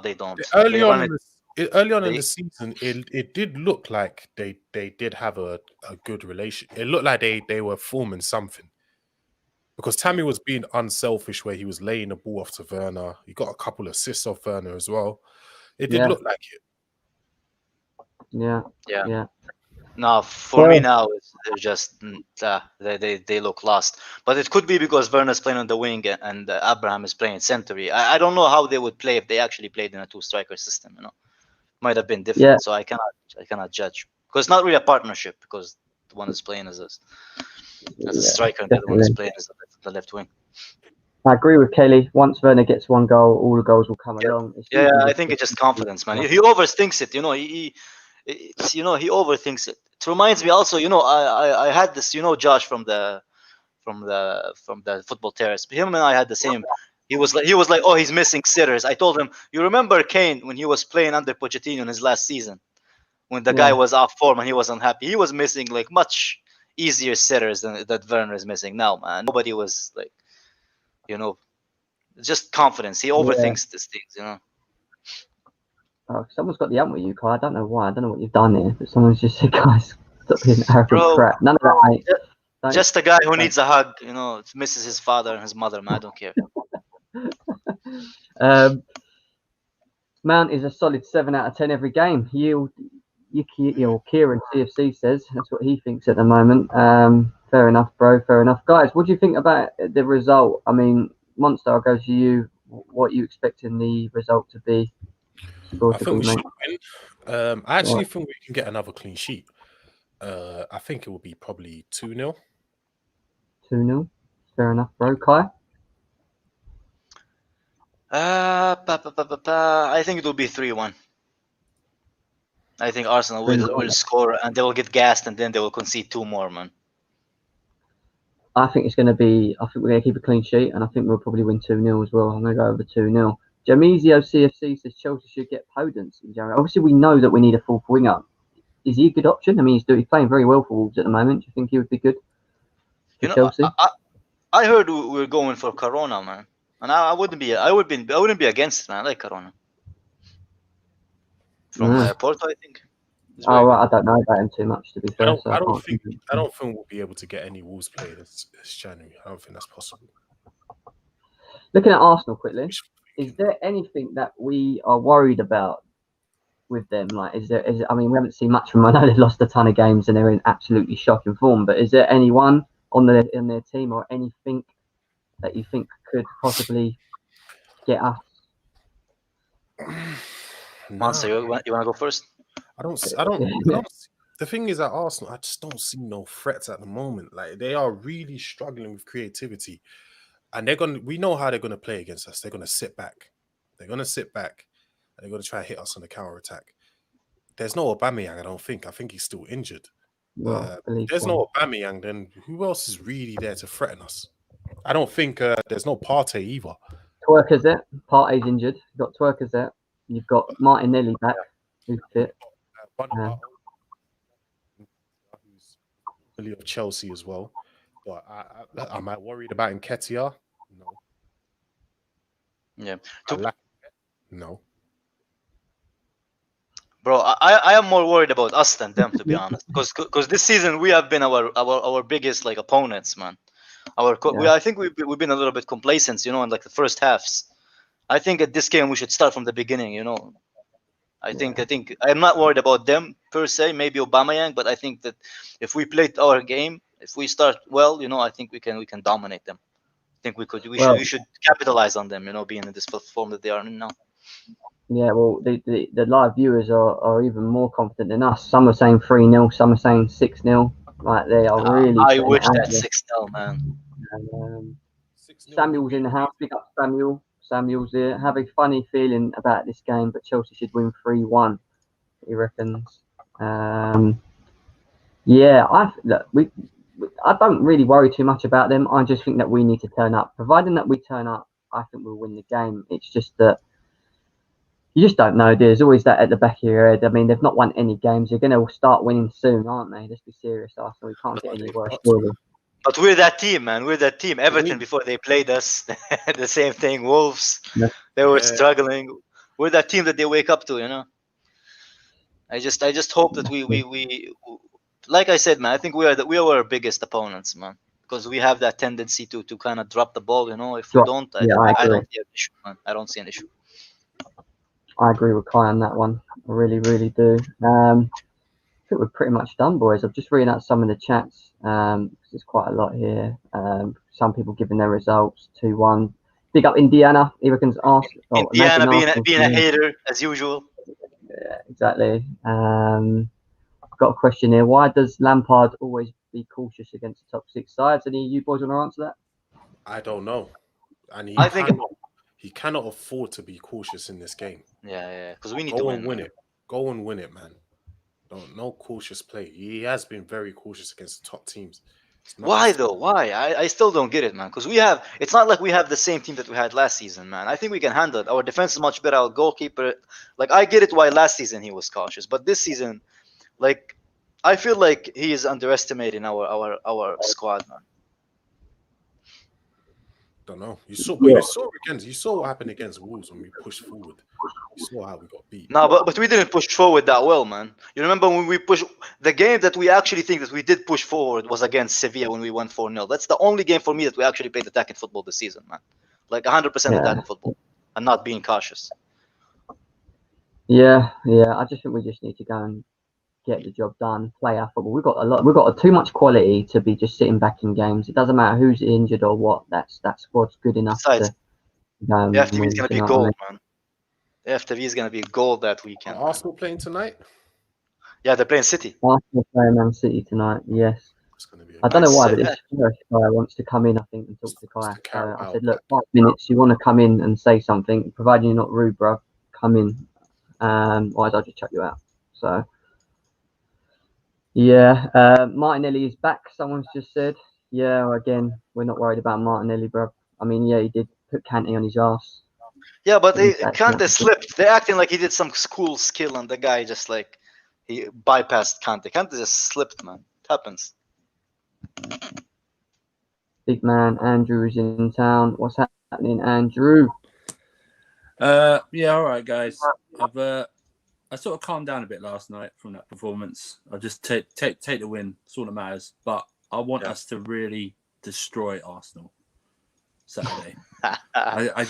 They don't. Early on in the season, it did look like they did have a good relation. It looked like they were forming something. Because Tammy was being unselfish where he was laying the ball off to Werner. He got a couple of assists off Werner as well. It did look like it. Yeah. No, for me now, they're just they look lost. But it could be because Werner's playing on the wing and Abraham is playing center. I don't know how they would play if they actually played in a 2-striker system. Might have been different. Yeah. So I cannot judge because it's not really a partnership because the one is playing as a striker and the other one is playing as the left wing. I agree with Kelly. Once Werner gets one goal, all the goals will come along. I think it's just confidence, man. He overthinks it. He overthinks it. It reminds me also. I had this. Josh from the football terrace. Him and I had the same. He was like, oh, he's missing sitters. I told him, you remember Kane when he was playing under Pochettino in his last season, when the guy was off form and he was unhappy. He was missing like much easier sitters than that Werner is missing now, man. Nobody was like, just confidence. He overthinks these things, Oh, someone's got the ump with you, Kai. I don't know why. I don't know what you've done here, but someone's just said, guys, stop being arrogant crap. None of that, mate. Just a guy who needs a hug, misses his father and his mother, man. I don't care. Mount is a solid 7 out of 10 every game. Kieran CFC says that's what he thinks at the moment. Fair enough, bro. Fair enough, guys. What do you think about the result? I mean, Monster, I'll go to you. What are you expecting the result to be? I think we should win. I actually think we can get another clean sheet. I think it will be probably 2-0. 2-0. Fair enough, bro. Kai? I think it will be 3-1. I think Arsenal will score and they will get gassed and then they will concede 2 more, man. I think it's going to be. I think we're going to keep a clean sheet, and I think we'll probably win 2-0 as well. I'm going to go over 2-0. Jamizio CFC says Chelsea should get Podence. Obviously, we know that we need a fourth winger. Is he a good option? I mean, he's playing very well for Wolves at the moment. Do you think he would be good for Chelsea? I heard we're going for Corona, man, and I wouldn't be against it, man. I like Corona from Porto, I think. I don't know about him too much, to be fair. I don't think we'll be able to get any Wolves players this January. I don't think that's possible. Looking at Arsenal quickly, is there anything that we are worried about with them? Like, I mean, we haven't seen much from them. I know they've lost a ton of games and they're in absolutely shocking form. But is there anyone in their team or anything that you think could possibly get us? Monster, you want to go first? I don't. The thing is, at Arsenal, I just don't see no threats at the moment. Like, they are really struggling with creativity, and we know how they're gonna play against us. They're gonna sit back. And they're gonna try and hit us on the counter attack. There's no Aubameyang, I don't think. I think he's still injured. There's no Aubameyang, then who else is really there to threaten us? I don't think there's no Partey either. Twerker's there. Partey's injured. You've got Twerker's there. You've got Martinelli back. Who's fit? Who's really of Chelsea as well. But am I worried about Nketiah? No. Yeah. No. Bro, I am more worried about us than them, to be honest. Because this season we have been our biggest opponents, man. I think we've been a little bit complacent, in the first halves. I think at this game we should start from the beginning, I think I'm not worried about them per se, maybe Aubameyang, but I think that if we played our game, if we start well, I think we can dominate them. I think we should capitalize on them, being in this form that they are in now. Yeah, well, the live viewers are even more confident than us. Some are saying 3-0, some are saying 6-0. Like they are really. I putting wish it out that there. 6-0, man. And, 6-0 Samuel's in the house. Big up Samuel. Samuel's here. Have a funny feeling about this game, but Chelsea should win 3-1. He reckons. Yeah, I don't really worry too much about them. I just think that we need to turn up. Providing that we turn up, I think we'll win the game. It's just that you just don't know. There's always that at the back of your head. I mean, they've not won any games. They're going to start winning soon, aren't they? Let's be serious, Arsenal. We can't get any worse. But we're that team, man. We're that team. Everton, before they played us, the same thing. Wolves, they were struggling. We're that team that they wake up to, you know. I just hope that we like I said, man. I think we are our biggest opponents, man, because we have that tendency to kind of drop the ball, you know. If we don't, I don't see an issue, man. I don't see an issue. I agree with Kai on that one. I really, really do. I think we're pretty much done, boys. I've just reading out some of the chats. There's quite a lot here. Some people giving their results 2-1. Big up Indiana. He reckons Arsenal. Indiana being a hater as usual. Yeah, exactly. I've got a question here. Why does Lampard always be cautious against the top 6 sides? Any of you boys want to answer that? I don't know. And he cannot afford to be cautious in this game. Yeah, because we need to win it. Go and win it, man. No cautious play. He has been very cautious against the top teams. Why though? Why? I still don't get it, man. Because it's not like we have the same team that we had last season, man. I think we can handle it. Our defense is much better. Our goalkeeper, like, I get it why last season he was cautious, but this season, like, I feel like he is underestimating our squad, man. Don't know. You saw what happened against Wolves when we pushed forward. You saw how we got beat. No, but we didn't push forward that well, man. You remember when we pushed the game that we actually think that we did push forward was against Sevilla when we won 4-0. That's the only game for me that we actually played attacking football this season, man. Like 100% attacking football and not being cautious. Yeah. I just think we just need to go and get the job done, play our football. We've got too much quality to be just sitting back in games. It doesn't matter who's injured or what. That squad's good enough. Besides, the FTV is gonna be gold, man. The FTV is gonna be gold that weekend. Are Arsenal playing tonight? Yeah, they're playing City. Arsenal playing Man City tonight. Yes. I don't know why, but this first guy wants to come in, I think, and talk to Kai. So I said, look, 5 minutes. You want to come in and say something, providing you're not rude, bro. Come in. Otherwise, I'll just chuck you out. So. Yeah, Martinelli is back. Someone's just said. Yeah, again, we're not worried about Martinelli, bro. I mean, yeah, he did put Kante on his ass. Yeah, but Kante slipped. They're acting like he did some cool skill, and the guy just like he bypassed Kante. Kante just slipped, man. It happens. Big man, Andrew is in town. What's happening, Andrew? Yeah, all right, guys. I sort of calmed down a bit last night from that performance. I just take the win. It's all that matters. But I want us to really destroy Arsenal Saturday. I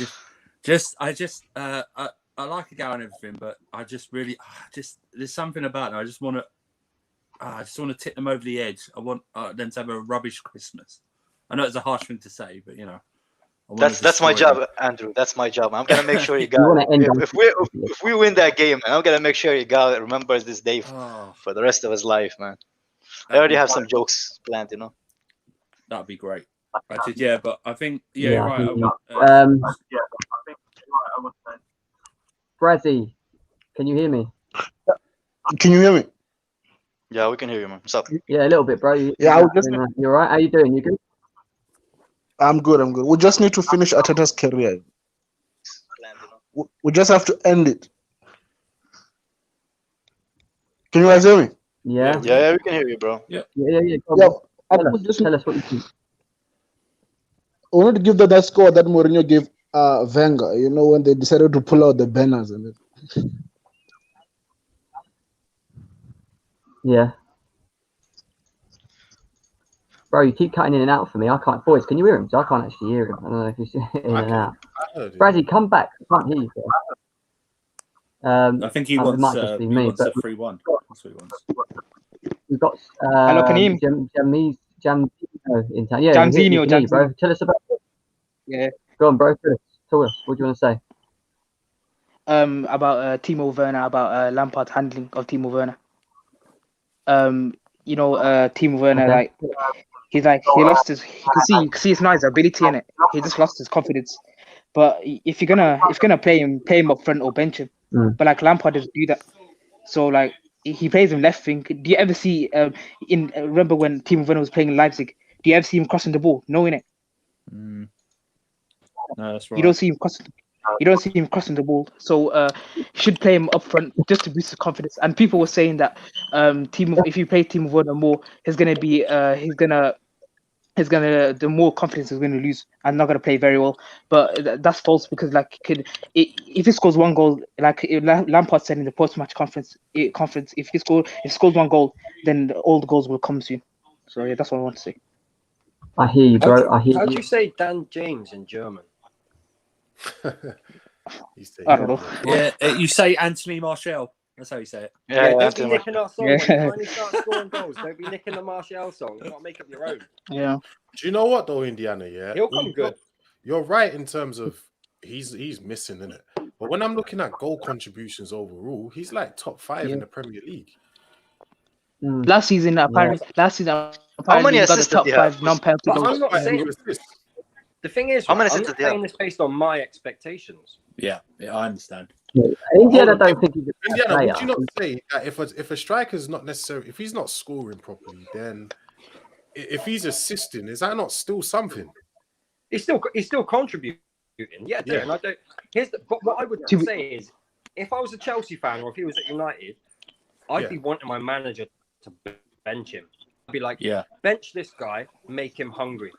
like a go and everything, but I just really there's something about it. I just want to tip them over the edge. I want them to have a rubbish Christmas. I know it's a harsh thing to say, but you know. That's my job, Andrew. That's my job. I'm gonna make sure you got it. If we win that game, I'm gonna make sure you got it. Remembers this day for the rest of his life, man. I already have some jokes planned, you know. That'd be great. But I think right. Brazzy, can you hear me? Can you hear me? Yeah, we can hear you, man. What's up? Yeah, a little bit, bro. You all right? How you doing? You good? I'm good. We just need to finish Arteta's career. We just have to end it. Can you guys hear me? Yeah, we can hear you, bro. Yeah. Tell us what you think. I wanted to give that score that Mourinho gave Wenger, you know, when they decided to pull out the banners and it. Yeah. Bro, you keep cutting in and out for me. I can't. Boys, can you hear him? I can't actually hear him. I don't know if he's in and out. Brazzy, come back. I can't hear you. I think he wants a 3-1. That's what he wants. We've got hello, can you hear me? Jamino in town. Yeah, Janzinho, bro. Tell us about it. Yeah. Go on, bro. Tell us. What do you want to say? about Timo Werner, about Lampard's handling of Timo Werner. Timo Werner, Okay. he lost his. You can see his nice ability in it. He just lost his confidence. But if you're gonna play him up front or bench him. But like Lampard doesn't do that. So like he plays him left wing. Do you ever see remember when Timo Werner was playing in Leipzig? Do you ever see him crossing the ball? No, innit? No, that's right. You don't see him crossing the ball. So you should play him up front just to boost his confidence. And people were saying that if you play Timo Werner more, the more confidence he's gonna lose and not gonna play very well. But that's false because if he scores one goal, like Lampard said in the post-match conference, if he scores one goal, then all the goals will come soon. So yeah, that's what I want to say. I hear you, bro. I hear How do you. you say Dan James in German? I don't know. Yeah, you say Anthony Martial. That's how you say it. Yeah, don't be Anthony nicking our song when you finally start scoring goals. Don't be nicking the Martial song. You gotta make up your own. Yeah. Do you know what though, Indiana? Yeah, He'll come good. You're right in terms of he's missing in it. But when I'm looking at goal contributions overall, he's like top 5 in the Premier League. Last season, apparently, How many he got the assists top did he have? 5 non-penalty But goals. I'm not saying. The thing is, How many I'm assists not did he have? saying this based on my expectations. Yeah, I understand. Indiana don't think he's a Indiana, player. would you not say that if a striker's not necessarily, if he's not scoring properly, then if he's assisting, is that not still something? He's still contributing. Yeah. And I don't. But what I would say is, if I was a Chelsea fan or if he was at United, I'd be wanting my manager to bench him. I'd be like, bench this guy, make him hungry.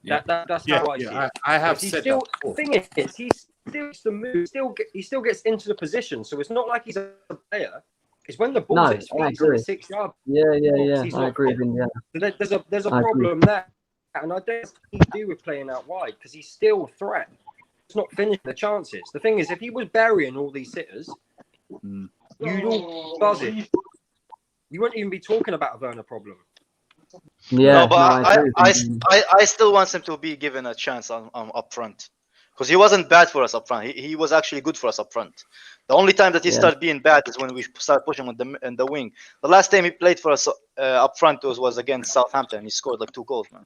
Yeah. That's how I see it. I have said that. The thing is, he still gets the move. He still gets into the position. So it's not like he's a player. It's when the ball's at his feet, he's on the 6 yard. Yeah. He's I not agree with Indiana. So there's a problem there, and I don't think he do with playing out wide because he's still a threat. It's not finishing the chances. The thing is, if he was burying all these sitters, you'd all buzz it. You wouldn't even be talking about a Werner problem. Yeah, No, but I agree with you. I still want him to be given a chance on up front because he wasn't bad for us up front. He was actually good for us up front. The only time that he started being bad is when we started pushing on the wing. The last time he played for us up front was against Southampton. He scored like 2 goals, man.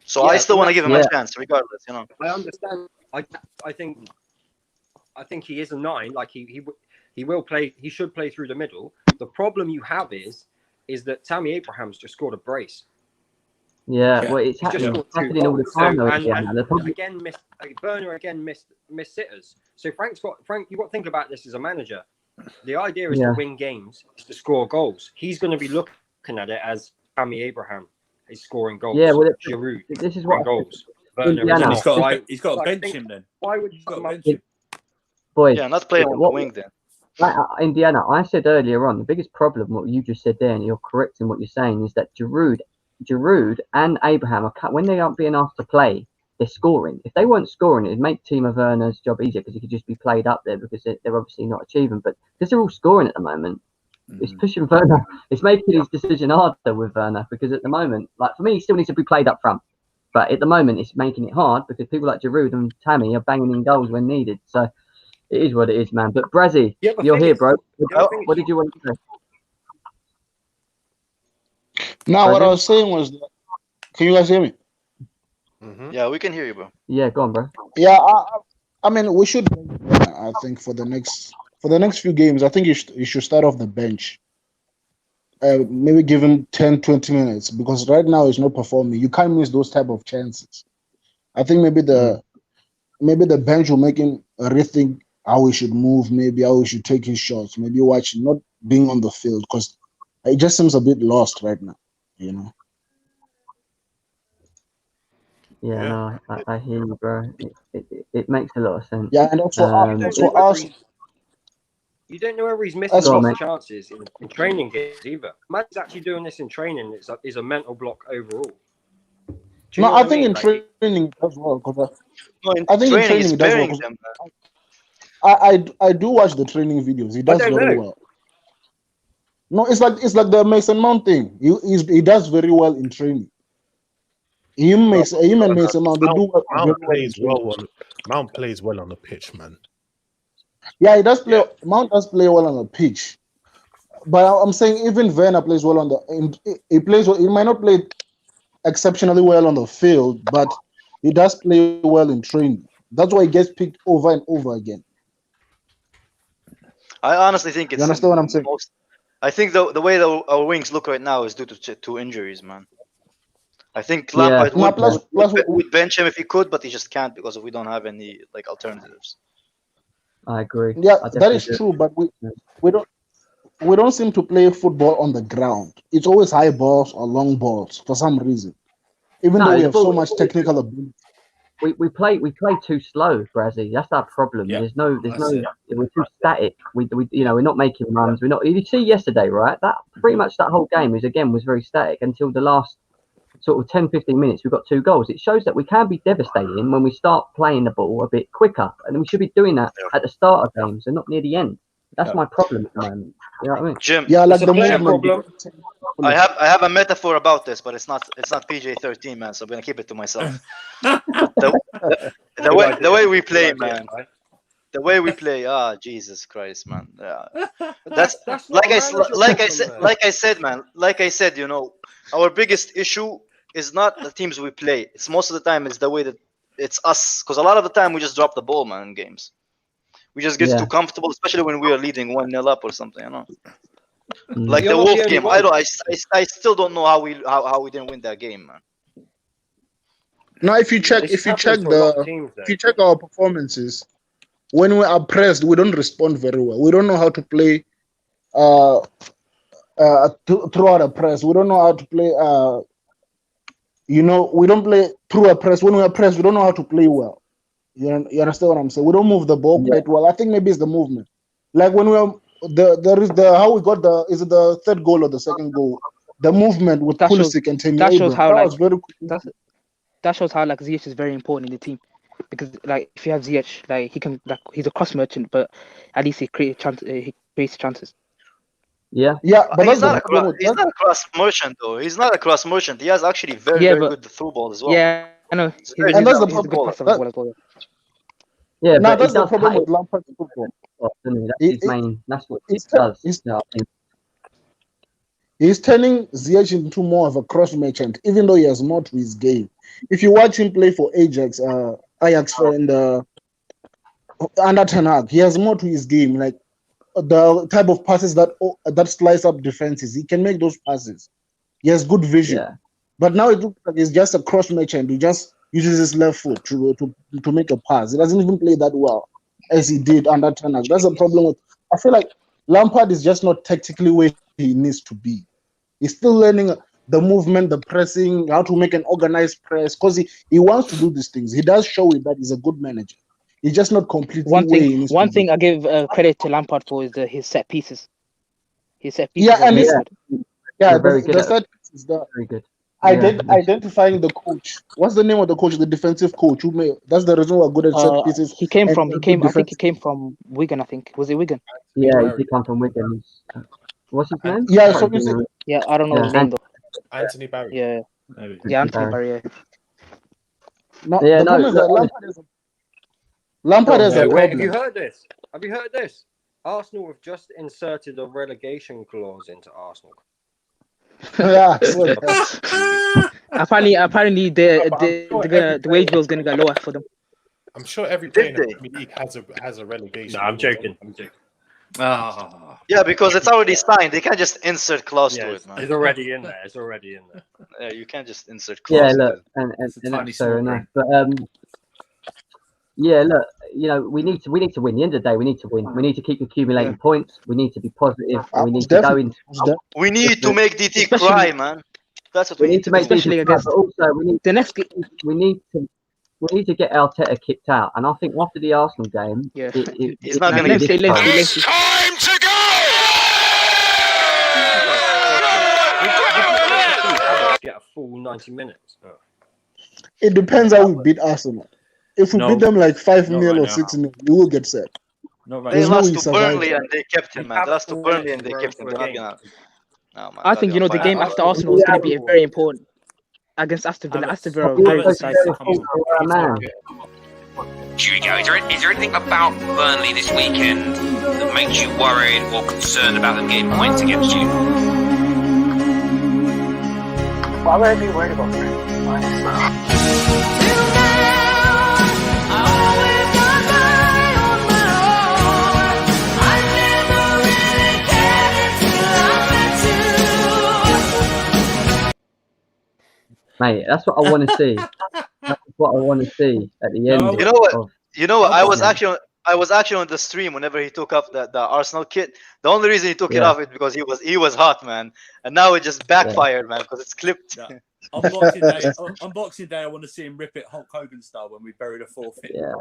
So I still want to give him a chance, regardless. You know. I understand. I think he is a 9. Like he will play. He should play through the middle. The problem you have is that Tammy Abraham's just scored a brace. Yeah, well, it's happening all the time. Werner again missed sitters. So Frank, you got to think about this as a manager. The idea is to win games, is to score goals. He's going to be looking at it as Tammy Abraham is scoring goals. Yeah, well, Giroud this is what goals. He's got to bench him then. Why would you bench him? Boys, not playing on the wing then. Like Indiana, I said earlier on, the biggest problem, what you just said there, and you're correct in what you're saying, is that Giroud and Abraham when they aren't being asked to play, they're scoring. If they weren't scoring, it'd make Timo Werner's job easier because he could just be played up there because they're obviously not achieving. But because they're all scoring at the moment, it's pushing Werner. It's making his decision harder with Werner because at the moment, like for me, he still needs to be played up front. But at the moment, it's making it hard because people like Giroud and Tammy are banging in goals when needed. So it is what it is, man. But Brazzy, you're here, bro. What did you want to say? Now, what I was saying was, can you guys hear me? Yeah, we can hear you, bro. Yeah, go on, bro. Yeah, I mean, we should. I think for the next few games, I think you should start off the bench. Maybe give him 10, 20 minutes because right now he's not performing. You can't miss those type of chances. I think maybe the bench will make him rethink how he should move, maybe how he should take his shots, maybe watch not being on the field because it just seems a bit lost right now, you know. Yeah, no, I hear you, bro. It makes a lot of sense. Yeah, and also for us. You don't know whether he's missing lots of chances in training games either. Man's actually doing this in training is a mental block overall. No, I think in training as well. I think in training does well. I do watch the training videos. He does very well. No, it's like the Mason Mount thing. He does very well in training. Him and Mason Mount, they do Mount plays well on the pitch, man. Yeah, he does play. Mount does play well on the pitch, but I'm saying even Werner plays well on the. He plays well. He might not play exceptionally well on the field, but he does play well in training. That's why he gets picked over and over again. I honestly think it's. You understand what I'm saying? I think the way our wings look right now is due to injuries, man. I think Lampard would bench him if he could, but he just can't because we don't have any like alternatives. I agree. Yeah, that is true, but we don't seem to play football on the ground. It's always high balls or long balls for some reason. Even though we have so much technical ability. We play too slow, Brazzy. That's our problem. Yeah, we're too static. We're not making runs. We're not. You see yesterday, right? That pretty much that whole game was very static until the last sort of 10-15 minutes. We got 2 goals. It shows that we can be devastating when we start playing the ball a bit quicker, and we should be doing that at the start of games and not near the end. That's my problem at the moment. You know what I mean? Jim, like the problem. I have a metaphor about this, but it's not PJ-13, man. So I'm gonna keep it to myself. the way we play, man. The way we play, Jesus Christ, man. Yeah, that's like I said, man. Like I said, our biggest issue is not the teams we play. It's most of the time it's the way that it's us, because a lot of the time we just drop the ball, man, in games. We just get too comfortable, especially when we are leading 1-0 up or something, Like the Wolf game, I still don't know how we didn't win that game, man. Now, if you check our performances, when we are pressed, we don't respond very well. We don't know how to play throughout a press. We don't know how to play. We don't play through a press. When we are pressed, we don't know how to play well. You understand what I'm saying? We don't move the ball quite well. I think maybe it's the movement. Like when we are how we got is it the third goal or the second goal? The movement with Pulisic and Tammy Abraham. Was very cool. That shows how Ziyech is very important in the team, because if you have Ziyech, he can he's a cross merchant, but at least he creates chances. Yeah, but he's not a cross merchant though. He's not a cross merchant. He has actually very good through ball as well. Yeah, I know. And that's the problem. Yeah, but that's the problem with Lampard's football. That's his main. That's what he does. He's turning Ziyech into more of a cross merchant, even though he has more to his game. If you watch him play for Ajax and under Ten Hag, he has more to his game. Like the type of passes that slice up defenses, he can make those passes. He has good vision. Yeah. But now it looks like he's just a cross merchant. He just uses his left foot to make a pass. He doesn't even play that well as he did under Ten Hag. That's a problem. I feel like Lampard is just not tactically where he needs to be. He's still learning the movement, the pressing, how to make an organized press, because he wants to do these things. He does show it that he's a good manager. He's just not completely. One thing I give credit to Lampard for is his set pieces. His set pieces. The set pieces are very good. Identifying the coach. What's the name of the coach? The defensive coach. That's the reason we're good at set pieces. I think he came from Wigan. I think was it Wigan? Yeah, he did come from Wigan. What's his name? Yeah, I don't know his name though. Anthony Barry. Yeah, maybe. Yeah, Anthony Barry. Lampard is a problem. Have you heard this? Arsenal have just inserted a relegation clause into Arsenal. Yeah. apparently the wage bill is going to go lower for them. I'm sure every player in the Premier League has a relegation. No, I'm joking. Yeah, because it's already signed. They can't just insert clause to it, man. It's already in there. Yeah, you can't just insert clause. Yeah, look, and that's fair enough. But yeah, look, we need to win. At the end of the day, we need to win. We need to keep accumulating points. We need to be positive. We need to go into. We need to make DT cry, man. That's what we need to make. Especially against. But also, we need the next. We need to get Arteta kicked out, and I think after the Arsenal game, he's not going to get kicked out. It's time to go! Get a full 90 minutes. It depends how we beat Arsenal. If we beat them like 5-0 or 6-0, we will get set. They lost to Burnley and they kept him, man. They lost to Burnley and they kept him. I think the game after Arsenal is going to be very important against Aston Villa. Aston Villa are very good side. Here we go. Is there anything about Burnley this weekend that makes you worried or concerned about them getting points against you? Why would I be worried about Burnley? Mate, that's what I want to see. That's what I want to see at the end. You know what? I was actually on the stream whenever he took off the Arsenal kit. The only reason he took it off is because he was hot, man. And now it just backfired, man, because it's clipped. Yeah. Unboxing day, I want to see him rip it Hulk Hogan style when we bury the forfeit. Yeah.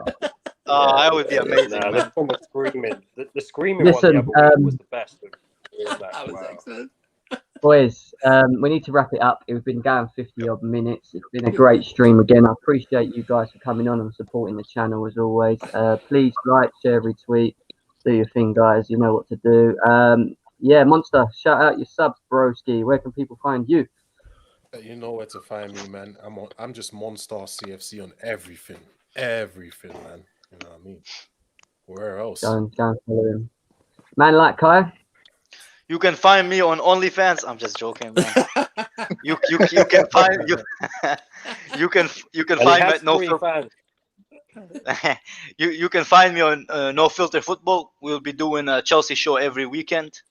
Oh, that would be amazing. Nah, man. the screaming. The screaming Listen, one the other week was the best. That was excellent. Boys, we need to wrap it up. We've been going 50 odd minutes. It's been a great stream again. I appreciate you guys for coming on and supporting the channel as always. Please like, share, retweet, do your thing, guys. You know what to do. Yeah, Monster, shout out your subs, broski. Where can people find you? You know where to find me, man. I'm just Monster CFC on everything, man. You know what I mean? Where else? Go and follow him. Man like Kai. You can find me on OnlyFans. I'm just joking, man. you can find you can find me at No Filter. you can find me on No Filter Football. We'll be doing a Chelsea show every weekend,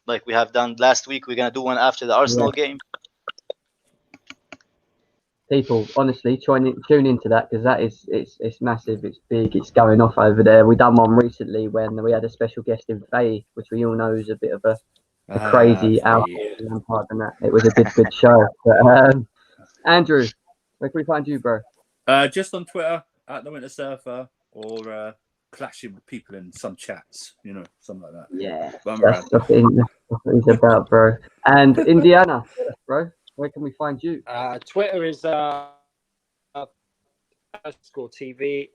like we have done last week. We're gonna do one after the Arsenal game. People, honestly, tune into that because it's massive, it's big, it's going off over there. We done one recently when we had a special guest in Faye, which we all know is a bit of a crazy Lampard and that. It was a good show. But, Andrew, where can we find you, bro? Just on Twitter at the Winter Surfer, or clashing with people in some chats, something like that. Yeah, that's what he's about, bro. And Indiana, bro. Where can we find you? Twitter is _TV,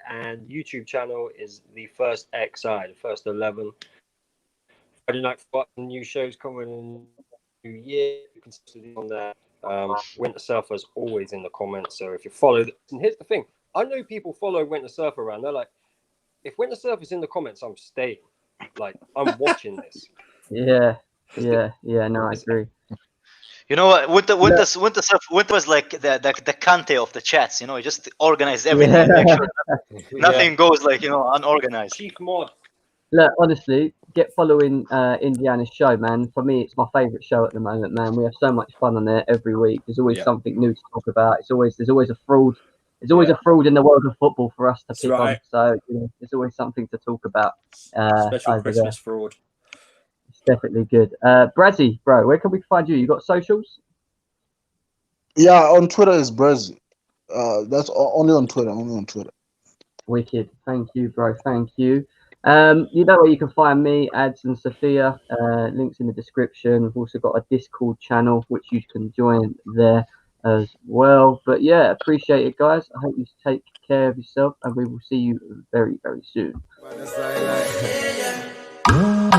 and YouTube channel is the First XI, the First 11. Friday night football, new shows coming in the new year. You can see on there. Winter Surfer is always in the comments. So if you follow, and here's the thing: I know people follow Winter Surfer around. They're like, if Winter Surfer's in the comments, I'm staying. Like, I'm watching this. Yeah. No, I agree. You know what? Winter was like the Kante of the chats. He just organized everything. Make sure nothing goes unorganized. Chief mod. Look, honestly, get following Indiana's show, man. For me, it's my favourite show at the moment, man. We have so much fun on there every week. There's always something new to talk about. There's always a fraud. There's always a fraud in the world of football for us to pick on. So there's always something to talk about. Special Christmas fraud. Definitely good. Brazzy, bro, where can we find you? You got socials? Yeah, on Twitter is Brazzy. That's only on Twitter. Wicked. Thank you, bro. Thank you. You know where you can find me, Ads and Sophia. Links in the description. We've also got a Discord channel which you can join there as well. But yeah, appreciate it, guys. I hope you take care of yourself, and we will see you very, very soon.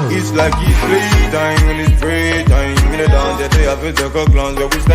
It's like it's playtime, when it's free time. In the dance, they have to take a glance, we step